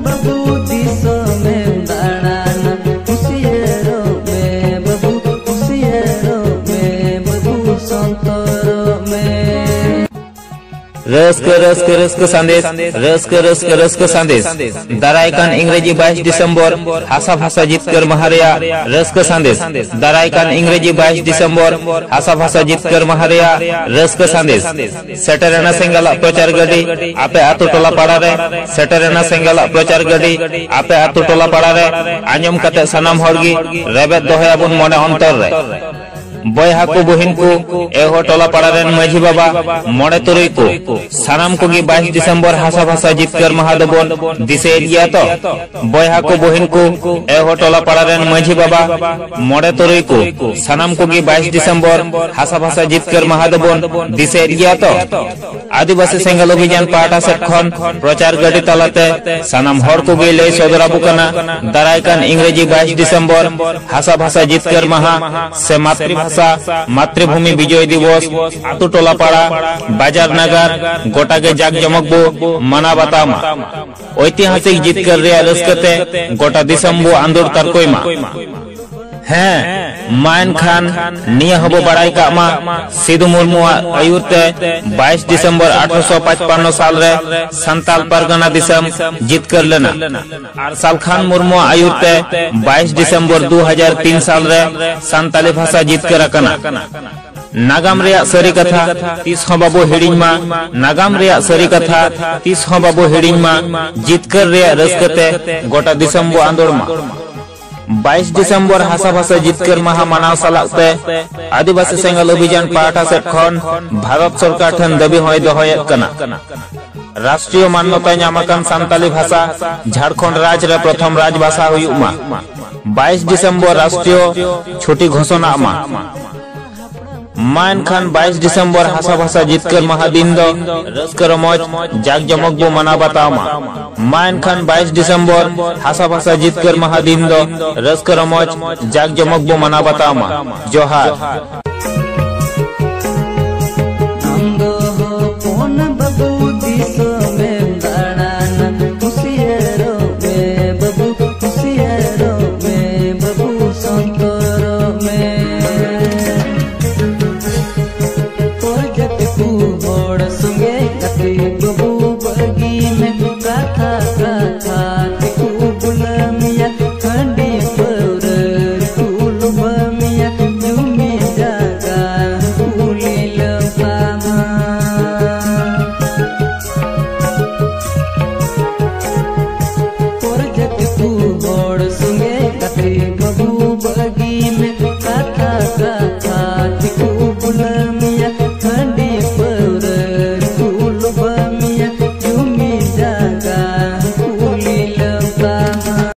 बाबू दिसों में दाड़ाना कुसियरों में बाबू कुसियरों में बाबू संतरों में रस्क संदेश दारायकान इंग्रेजी 22 डिसेम्बर हासा भाषा जितकर महारिया रस्क संदेश दारायकान इंग्रेजी 22 डिसेम्बर हासा भाषा जितकर महारिया रस्क संदेश सेटरेना सेंगला प्रचार गडी आपे आतु टोला पाड़ा रे सेटरेना सेंगला प्रचार गडी आपे आतु टोला पाड़ा रे आंजम कते सनाम हरगी रेबेत दोहयाबुन मने अंतर रे बयहा को बहिन को एहो टोला पाड़ा रेन माझी बाबा मोड़े तुरई को सानाम को 22 डिसेम्बर हासा भाषा जितकर महादबन दिसे दिया तो बयहा को बहिन को एहो टोला पाड़ा रेन माझी बाबा मोड़े तुरई को सानाम को 22 डिसेम्बर हासा भाषा जितकर महादबन दिसे दिया तो आदिवासी सेंगल अभियान पाटा सेट खन प्रचार गडी तलाते सानाम हर को गे लई सदराबु कना दारायकान इंग्रेजी 22 डिसेम्बर हासा भाषा जितकर महा से मातृभूमि विजय दिवस आतु टोला पाड़ा बाजार नगर गोटा के जाक जमक बो मना बतामा ऐतिहासिक जितकर रे रस्कते गोटा दिसम बो आंदोर तरकोइमा हैं मायन खान निया हबो बड़ाई कामा सिद्धू मुर्मू आयुरते 22 डिसेम्बर 1855 साल रे संताल परगना दिसम जीत कर लेना अरसाल खान मुर्मू आयुरते 22 डिसेम्बर 2003 साल रे संताली भाषा जीत कर रखना नागाम रे सरी कथा 30 बाबू हिडिंग मा नागाम रे सरी कथा 30 बाबू हिडिंग मा जीत कर रे रस्कते गोटा दिसम बो आंदोड़ मा 22 डिसेम्बर हासा भाषा जितकर महा मानाव सालाते आदिवासी सेंगल अभियान पाटा सेट खन भारत सरकार ठन दाबी होय दोहयत कना राष्ट्रीय मान्यता नामकन संताली भाषा झारखंड राज्य रे प्रथम राजभाषा हुयुमा 22 डिसेम्बर राष्ट्रीय छुट्टी घोषणा मा मायन खान 22 डिसेम्बर हासा भाषा जितकर महादिन दो रस्कर मौज जाग जमक बो मना बतामा मायन खान 22 डिसेम्बर हासा भाषा जितकर महादिन दो रस्कर मौज जाग जमक बो मना बतामा जोहार।